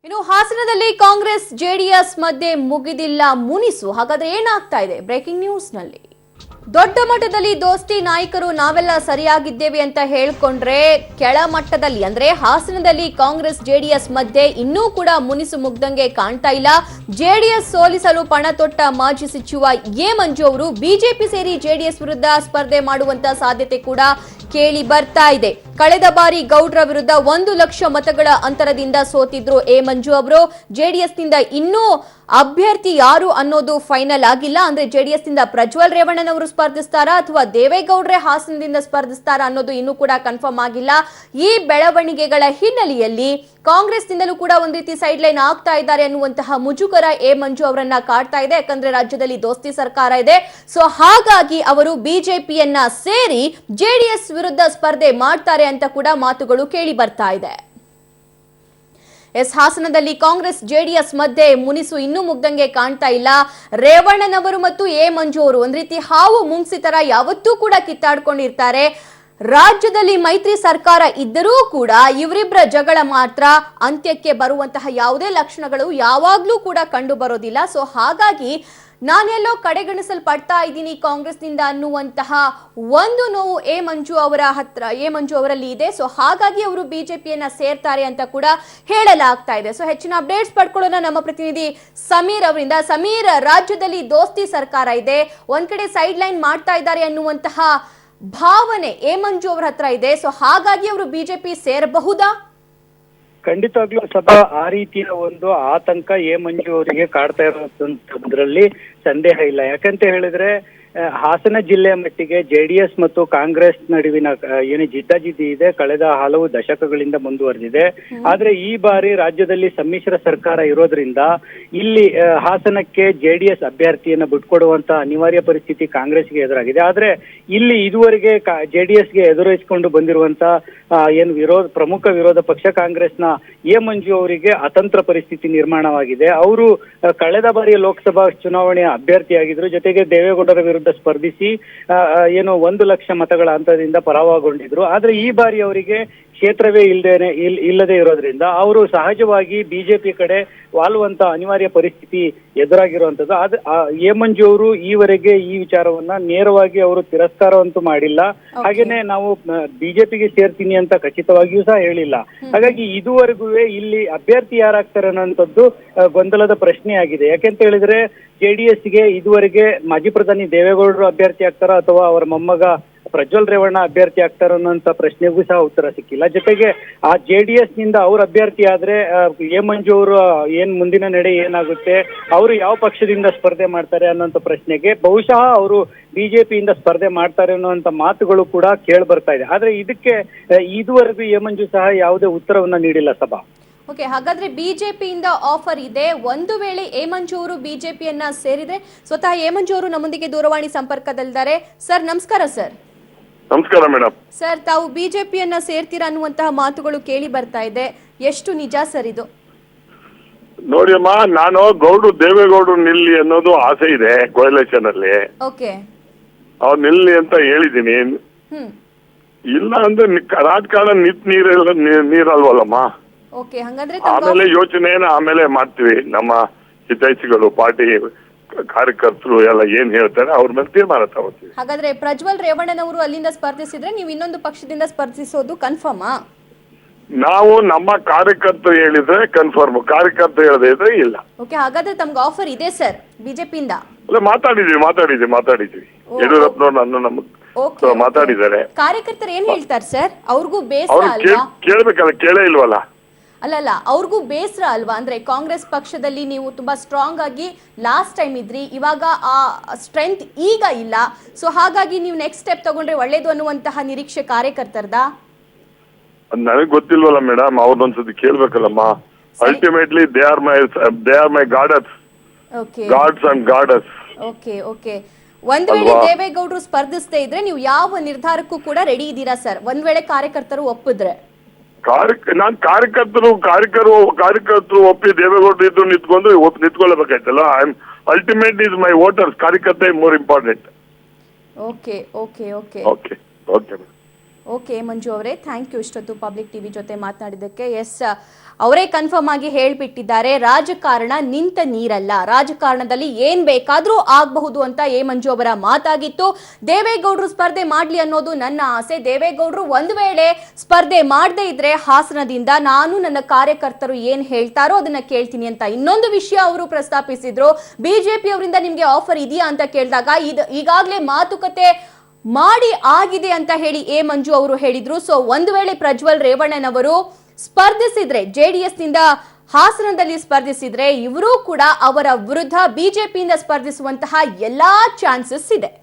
ಇನ್ನು ಹಾಸನದಲ್ಲಿ ಕಾಂಗ್ರೆಸ್ ಜೆಡಿಎಸ್ ಮಧ್ಯೆ ಮುಗಿದಿಲ್ಲ ಮುನಿಸು. ಹಾಗಾದ್ರೆ ಏನಾಗ್ತಾ ಇದೆ ಬ್ರೇಕಿಂಗ್ ನ್ಯೂಸ್ ನಲ್ಲಿ? ದೊಡ್ಡ ಮಟ್ಟದಲ್ಲಿ ದೋಸ್ತಿ ನಾಯಕರು ನಾವೆಲ್ಲ ಸರಿಯಾಗಿದ್ದೇವೆ ಅಂತ ಹೇಳ್ಕೊಂಡ್ರೆ ಕೆಳಮಟ್ಟದಲ್ಲಿ ಅಂದ್ರೆ ಹಾಸನದಲ್ಲಿ ಕಾಂಗ್ರೆಸ್ ಜೆಡಿಎಸ್ ಮಧ್ಯೆ ಇನ್ನೂ ಕೂಡ ಮುನಿಸು ಮುಗ್ದಂಗೆ ಕಾಣ್ತಾ ಇಲ್ಲ. ಜೆಡಿಎಸ್ ಸೋಲಿಸಲು ಪಣ ತೊಟ್ಟ ಮಾಜಿ ಸಚಿವ ಎ ಮಂಜು ಅವರು ಬಿಜೆಪಿ ಸೇರಿ ಜೆಡಿಎಸ್ ವಿರುದ್ಧ ಸ್ಪರ್ಧೆ ಮಾಡುವಂತ ಸಾಧ್ಯತೆ ಕೂಡ ಕೇಳಿ ಬರ್ತಾ ಇದೆ. ಕಳೆದ ಬಾರಿ ಗೌಡ್ರ ವಿರುದ್ಧ 1 ಲಕ್ಷ ಮತಗಳ ಅಂತರದಿಂದ ಸೋತಿದ್ರು ಎ ಮಂಜು ಅವರು. ಜೆಡಿಎಸ್ ನಿಂದ ಇನ್ನೂ ಅಭ್ಯರ್ಥಿ ಯಾರು ಅನ್ನೋದು ಫೈನಲ್ ಆಗಿಲ್ಲ. ಅಂದ್ರೆ ಜೆಡಿಎಸ್ ನಿಂದ ಪ್ರಜ್ವಲ್ ರೇವಣ್ಣನವರು ಸ್ಪರ್ಧಿಸ್ತಾರಾ ಅಥವಾ ದೇವೇಗೌಡ್ರೆ ಹಾಸನದಿಂದ ಸ್ಪರ್ಧಿಸ್ತಾರಾ ಅನ್ನೋದು ಇನ್ನೂ ಕೂಡ ಕನ್ಫರ್ಮ್ ಆಗಿಲ್ಲ. ಈ ಬೆಳವಣಿಗೆಗಳ ಹಿನ್ನೆಲೆಯಲ್ಲಿ ಕಾಂಗ್ರೆಸ್ ನಿಂದಲೂ ಕೂಡ ಒಂದ್ ರೀತಿ ಸೈಡ್ ಲೈನ್ ಆಗ್ತಾ ಇದ್ದಾರೆ ಅನ್ನುವಂತಹ ಮುಜುಗರ ಎ ಮಂಜು ಅವರನ್ನ ಕಾಡ್ತಾ ಇದೆ. ಯಾಕಂದ್ರೆ ರಾಜ್ಯದಲ್ಲಿ ದೋಸ್ತಿ ಸರ್ಕಾರ ಇದೆ. ಸೊ ಹಾಗಾಗಿ ಅವರು ಬಿಜೆಪಿಯನ್ನ ಸೇರಿ ಜೆಡಿಎಸ್ ವಿರುದ್ಧ ಸ್ಪರ್ಧೆ ಮಾಡ್ತಾರೆ ಅಂತ ಕೂಡ ಮಾತುಗಳು ಕೇಳಿ ಬರ್ತಾ ಇದೆ. ಹಾಸನದಲ್ಲಿ ಕಾಂಗ್ರೆಸ್ ಜೆಡಿಎಸ್ ಮಧ್ಯೆ ಮುನಿಸು ಇನ್ನೂ ಮುಗ್ದಂಗೆ ಕಾಣ್ತಾ ಇಲ್ಲ. ರೇವಣ್ಣನವರು ಮತ್ತು ಎ ಮಂಜು ಅವರು ಒಂದ್ ರೀತಿ ಹಾವು ಮುಂಗ್ಸಿ ತರ ಯಾವತ್ತೂ ಕೂಡ ಕಿತ್ತಾಡ್ಕೊಂಡಿರ್ತಾರೆ. ರಾಜ್ಯದಲ್ಲಿ ಮೈತ್ರಿ ಸರ್ಕಾರ ಇದ್ದರೂ ಕೂಡ ಇವರಿಬ್ಬರ ಜಗಳ ಮಾತ್ರ ಅಂತ್ಯಕ್ಕೆ ಬರುವಂತಹ ಯಾವುದೇ ಲಕ್ಷಣಗಳು ಯಾವಾಗ್ಲೂ ಕೂಡ ಕಂಡು ಬರೋದಿಲ್ಲ. ಸೊ ಹಾಗಾಗಿ ನಾನೆಲ್ಲೋ ಕಡೆಗಣಿಸಲ್ಪಡ್ತಾ ಇದ್ದೀನಿ ಕಾಂಗ್ರೆಸ್ನಿಂದ ಅನ್ನುವಂತಹ ಒಂದು ನೋವು ಎ ಮಂಜು ಅವರಲ್ಲಿ ಇದೆ. ಸೊ ಹಾಗಾಗಿ ಅವರು ಬಿಜೆಪಿಯನ್ನ ಸೇರ್ತಾರೆ ಅಂತ ಕೂಡ ಹೇಳಲಾಗ್ತಾ ಇದೆ. ಸೊ ಹೆಚ್ಚಿನ ಅಪ್ಡೇಟ್ಸ್ ಪಡ್ಕೊಳ್ಳೋಣ ನಮ್ಮ ಪ್ರತಿನಿಧಿ ಸಮೀರ್ ಅವರಿಂದ. ಸಮೀರ್, ರಾಜ್ಯದಲ್ಲಿ ದೋಸ್ತಿ ಸರ್ಕಾರ ಇದೆ, ಒಂದ್ ಕಡೆ ಸೈಡ್ ಲೈನ್ ಮಾಡ್ತಾ ಇದ್ದಾರೆ ಅನ್ನುವಂತಹ ಭಾವನೆ ಎ ಮಂಜು ಅವರ ಹತ್ರ ಇದೆ. ಸೊ ಹಾಗಾಗಿ ಅವರು ಬಿಜೆಪಿ ಸೇರಬಹುದಾ? ಖಂಡಿತವಾಗ್ಲೂ ಸಭಾ ಆ ರೀತಿಯ ಒಂದು ಆತಂಕ ಎ ಮಂಜು ಅವರಿಗೆ ಕಾಡ್ತಾ ಇರೋದ್ರಲ್ಲಿ ಸಂದೇಹ ಇಲ್ಲ. ಯಾಕಂತ ಹೇಳಿದ್ರೆ ಹಾಸನ ಜಿಲ್ಲೆಯ ಮಟ್ಟಿಗೆ ಜೆಡಿಎಸ್ ಮತ್ತು ಕಾಂಗ್ರೆಸ್ ನಡುವಿನ ಏನು ಜಿದ್ದಾಜಿದ್ದಿ ಇದೆ ಕಳೆದ ಹಲವು ದಶಕಗಳಿಂದ ಮುಂದುವರೆದಿದೆ. ಆದ್ರೆ ಈ ಬಾರಿ ರಾಜ್ಯದಲ್ಲಿ ಸಮ್ಮಿಶ್ರ ಸರ್ಕಾರ ಇರೋದ್ರಿಂದ ಇಲ್ಲಿ ಹಾಸನಕ್ಕೆ ಜೆಡಿಎಸ್ ಅಭ್ಯರ್ಥಿಯನ್ನ ಬಿಟ್ಕೊಡುವಂತ ಅನಿವಾರ್ಯ ಪರಿಸ್ಥಿತಿ ಕಾಂಗ್ರೆಸ್ಗೆ ಎದುರಾಗಿದೆ. ಆದ್ರೆ ಇಲ್ಲಿ ಇದುವರೆಗೆ ಜೆಡಿಎಸ್ಗೆ ಎದುರಿಸಿಕೊಂಡು ಬಂದಿರುವಂತ ಏನು ಪ್ರಮುಖ ವಿರೋಧ ಪಕ್ಷ ಕಾಂಗ್ರೆಸ್ನ ಎ ಮಂಜು ಅವರಿಗೆ ಅತಂತ್ರ ಪರಿಸ್ಥಿತಿ ನಿರ್ಮಾಣವಾಗಿದೆ. ಅವರು ಕಳೆದ ಬಾರಿಯ ಲೋಕಸಭಾ ಚುನಾವಣೆಯ ಅಭ್ಯರ್ಥಿಯಾಗಿದ್ರು, ಜೊತೆಗೆ ದೇವೇಗೌಡರ ವಿರುದ್ಧ ಸ್ಪರ್ಧಿಸಿ ಏನು 1 ಲಕ್ಷ ಮತಗಳ ಅಂತರದಿಂದ ಪರಾಭವಗೊಂಡಿದ್ರು. ಆದ್ರೆ ಈ ಬಾರಿ ಅವರಿಗೆ ಕ್ಷೇತ್ರವೇ ಇಲ್ಲದೆ ಇರೋದ್ರಿಂದ ಅವರು ಸಹಜವಾಗಿ ಬಿಜೆಪಿ ಕಡೆ ವಾಲುವಂತ ಅನಿವಾರ್ಯ ಪರಿಸ್ಥಿತಿ ಎದುರಾಗಿರುವಂತದ್ದು. ಎ ಮಂಜು ಅವರು ಈವರೆಗೆ ಈ ವಿಚಾರವನ್ನ ನೇರವಾಗಿ ಅವರು ತಿರಸ್ಕಾರವಂತೂ ಮಾಡಿಲ್ಲ. ಹಾಗೇನೆ ನಾವು ಬಿಜೆಪಿಗೆ ಸೇರ್ತೀನಿ ಅಂತ ಖಚಿತವಾಗಿಯೂ ಸಹ ಹೇಳಿಲ್ಲ. ಹಾಗಾಗಿ ಇದುವರೆಗೂ ಇಲ್ಲಿ ಅಭ್ಯರ್ಥಿ ಯಾರಾಗ್ತಾರೆ ಅನ್ನೋಂಥದ್ದು ಗೊಂದಲದ ಪ್ರಶ್ನೆ ಆಗಿದೆ. ಯಾಕೆಂತ ಹೇಳಿದ್ರೆ ಜೆಡಿಎಸ್ಗೆ ಇದುವರೆಗೆ ಮಾಜಿ ಪ್ರಧಾನಿ ದೇವೇಗೌಡರು ಅಭ್ಯರ್ಥಿ ಆಗ್ತಾರ ಅಥವಾ ಅವರ ಮೊಮ್ಮಗ ಪ್ರಜ್ವಲ್ ರೇವಣ್ಣ ಅಭ್ಯರ್ಥಿ ಆಗ್ತಾರ ಅನ್ನೋಂಥ ಪ್ರಶ್ನೆಗೂ ಸಹ ಉತ್ತರ ಸಿಕ್ಕಿಲ್ಲ. ಜೊತೆಗೆ ಆ ಜೆಡಿಎಸ್ ನಿಂದ ಅವ್ರ ಅಭ್ಯರ್ಥಿ ಆದ್ರೆ ಎ ಮಂಜು ಅವರು ಮುಂದಿನ ನಡೆ ಏನಾಗುತ್ತೆ, ಅವರು ಯಾವ ಪಕ್ಷದಿಂದ ಸ್ಪರ್ಧೆ ಮಾಡ್ತಾರೆ ಅನ್ನೋಂಥ ಪ್ರಶ್ನೆಗೆ ಬಹುಶಃ ಅವರು ಬಿಜೆಪಿಯಿಂದ ಸ್ಪರ್ಧೆ ಮಾಡ್ತಾರೆ ಅನ್ನುವಂತ ಮಾತುಗಳು ಕೂಡ ಕೇಳಿ ಬರ್ತಾ ಇದೆ. ಆದ್ರೆ ಇದಕ್ಕೆ ಇದುವರೆಗೂ ಎ ಮಂಜು ಸಹ ಯಾವುದೇ ಉತ್ತರವನ್ನ ನೀಡಿಲ್ಲ ಸಭಾ. ಓಕೆ, ಹಾಗಾದ್ರೆ ಬಿಜೆಪಿಯಿಂದ ಆಫರ್ ಇದೆ. ಒಂದು ವೇಳೆ ಎ ಮಂಜು ಅವರು ಬಿಜೆಪಿಯನ್ನ ಸೇರಿದ್ರೆ ಸ್ವತಃ ಎ ಮಂಜು ಅವರು ನಮ್ಮೊಂದಿಗೆ ದೂರವಾಣಿ ಸಂಪರ್ಕದಲ್ಲಿದ್ದಾರೆ. ಸರ್ ನಮಸ್ಕಾರ. ಸರ್ ನಮಸ್ಕಾರ ಮೇಡಮ್. ಸರ್, ತಾವು ಬಿಜೆಪಿಯನ್ನ ಸೇರ್ತೀರಾ ಅನ್ನುವಂತಹ ಮಾತುಗಳು ಕೇಳಿ ಬರ್ತಾ ಇದೆ, ಎಷ್ಟು ನಿಜ ಸರ್ ಇದು? ನೋಡಿ ಅಮ್ಮ, ನಾನು ಗೌಡ್ರು ದೇವೇಗೌಡರು ನಿಲ್ಲಿ ಅನ್ನೋದು ಆಸೆ ಇದೆ ಕೋಯಲೇಷನ್ ಅಲ್ಲಿ. ಓಕೆ, ಅವ್ರು ನಿಲ್ಲಿ ಅಂತ ಹೇಳಿದೀನಿ. ಇಲ್ಲ ಅಂದ್ರೆ ರಾಜಕಾರಣ ನೀರಲ್ವಲ್ಲಮ್ಮ. ಓಕೆ, ಹಾಗಾದ್ರೆ ಆಮೇಲೆ ಯೋಚನೆನ ಆಮೇಲೆ ಮಾಡ್ತೀವಿ. ನಮ್ಮ ಹಿತೈಷಿಗಳು ಪಾರ್ಟಿ ಕಾರ್ಯಕರ್ತರು ಎಲ್ಲ ಏನ್ ಹೇಳ್ತಾರೆ ಅವ್ರ ಮೇಲೆ ತೀರ್ಮಾನ ತಗೋತೀವಿ. ಹಾಗಾದ್ರೆ ಪ್ರಜ್ವಲ್ ರೇವಣ್ಣನವರು ಅಲ್ಲಿಂದ ಸ್ಪರ್ಧಿಸಿದ್ರೆ ನೀವು ಇನ್ನೊಂದು ಪಕ್ಷದಿಂದ ಸ್ಪರ್ಧಿಸೋದು ಕನ್ಫರ್ಮಾ? ನಾವು ನಮ್ಮ ಕಾರ್ಯಕರ್ತರು ಹೇಳಿದ್ರೆ ಕನ್ಫರ್ಮ್, ಕಾರ್ಯಕರ್ತರು ಹೇಳದೇ ಇದ್ರೆ ಇಲ್ಲ. ಓಕೆ, ಹಾಗಾದ್ರೆ ತಮ್ಗೆ ಆಫರ್ ಇದೆ ಸರ್ ಬಿಜೆಪಿಯಿಂದ? ಅಲ್ಲ, ಮಾತಾಡಿದ್ವಿ ಯಡಿಯೂರಪ್ಪನವ್ರು ನನ್ನ ಮಾತಾಡಿದ್ದಾರೆ. ಕಾರ್ಯಕರ್ತರು ಏನ್ ಹೇಳ್ತಾರೆ ಸರ್? ಅವ್ರಿಗೂ ಬೇಸರ ಅಲ್ವಾ? ಕೇಳ್ಬೇಕಲ್ಲ, ಕೇಳೇ ಇಲ್ವಲ್ಲ. ಅಲ್ಲಲ್ಲ, ಅವ್ರಿಗೂ ಬೇಸರ ಅಲ್ವಾ? ಅಂದ್ರೆ ಕಾಂಗ್ರೆಸ್ ಪಕ್ಷದಲ್ಲಿ ನೀವು ತುಂಬಾ ಸ್ಟ್ರಾಂಗ್ ಆಗಿ ಲಾಸ್ಟ್ ಟೈಮ್ ಇದ್ರಿ, ಇವಾಗ ಆ ಸ್ಟ್ರೆಂತ್ ಈಗ ಇಲ್ಲ. ಸೊ ಹಾಗಾಗಿ ನೀವು ನೆಕ್ಸ್ಟ್ ಸ್ಟೆಪ್ ತಗೊಂಡ್ರೆ ಒಳ್ಳೇದು ಅನ್ನುವಂತಹ ನಿರೀಕ್ಷೆ ಕಾರ್ಯಕರ್ತರದ? ನನಗೆ ಗೊತ್ತಿಲ್ವಲ್ಲ ಮೇಡಮ್, ಅವ್ರನ್ನೊಂದ್ಸತಿ ಕೇಳ್ಬೇಕಲ್ಲಮ್ಮ. Ultimately they are my goddess, gods and goddess. Okay okay, ಒಂದ್ ವೇಳೆ ದೇವೇಗೌಡರು ಸ್ಪರ್ಧಿಸದೇ ಇದ್ರೆ ನೀವು ಯಾವ ನಿರ್ಧಾರಕ್ಕೂ ಕೂಡ ರೆಡಿ ಇದ್ದೀರಾ ಸರ್? ಒಂದ್ ವೇಳೆ ಕಾರ್ಯಕರ್ತರು ಒಪ್ಪಿದ್ರೆ? ನಾನ್ ಕಾರ್ಯಕರ್ತರು ಒಪ್ಪಿ ದೇವೇಗೌಡರು ಇದ್ರು ನಿಂತ್ಕೊಳ್ಳಬೇಕಾಯ್ತಲ್ಲ. Ultimate is my voters. ಕಾರ್ಯಕರ್ತ more important. Okay okay okay okay okay okay Manju ಅವರೇ, ಥ್ಯಾಂಕ್ ಯು ಇಷ್ಟೊತ್ತು ಪಬ್ಲಿಕ್ ಟಿವಿ ಜೊತೆ ಮಾತನಾಡಿದ್ದಕ್ಕೆ. ಎಸ್, ಅವರೇ ಕನ್ಫರ್ಮ್ ಆಗಿ ಹೇಳ್ಬಿಟ್ಟಿದ್ದಾರೆ, ರಾಜಕಾರಣ ನಿಂತ ನೀರಲ್ಲ, ರಾಜಕಾರಣದಲ್ಲಿ ಏನ್ ಬೇಕಾದ್ರೂ ಆಗಬಹುದು ಅಂತ ಎ ಮಂಜು ಅವರ ಮಾತಾಗಿತ್ತು. ದೇವೇಗೌಡರು ಸ್ಪರ್ಧೆ ಮಾಡ್ಲಿ ಅನ್ನೋದು ನನ್ನ ಆಸೆ. ದೇವೇಗೌಡರು ಒಂದು ವೇಳೆ ಸ್ಪರ್ಧೆ ಮಾಡದೇ ಇದ್ರೆ ಹಾಸನದಿಂದ ನಾನು ನನ್ನ ಕಾರ್ಯಕರ್ತರು ಏನ್ ಹೇಳ್ತಾರೋ ಅದನ್ನ ಕೇಳ್ತೀನಿ ಅಂತ ಇನ್ನೊಂದು ವಿಷಯ ಅವರು ಪ್ರಸ್ತಾಪಿಸಿದ್ರು. ಬಿಜೆಪಿ ಅವರಿಂದ ನಿಮ್ಗೆ ಆಫರ್ ಇದೆಯಾ ಅಂತ ಕೇಳಿದಾಗ ಈಗಾಗಲೇ ಮಾತುಕತೆ ಮಾಡಿ ಆಗಿದೆ ಅಂತ ಹೇಳಿ ಎ ಮಂಜು ಅವರು ಹೇಳಿದ್ರು. ಸೊ ಒಂದು ವೇಳೆ ಪ್ರಜ್ವಲ್ ರೇವಣ್ಣನವರು ಸ್ಪರ್ಧಿಸಿದ್ರೆ, ಜೆಡಿಎಸ್ ನಿಂದ ಹಾಸನದಲ್ಲಿ ಸ್ಪರ್ಧಿಸಿದ್ರೆ, ಇವರು ಕೂಡ ಅವರ ವಿರುದ್ಧ ಬಿಜೆಪಿಯಿಂದ ಸ್ಪರ್ಧಿಸುವಂತಹ ಎಲ್ಲಾ ಚಾನ್ಸಸ್ ಇದೆ.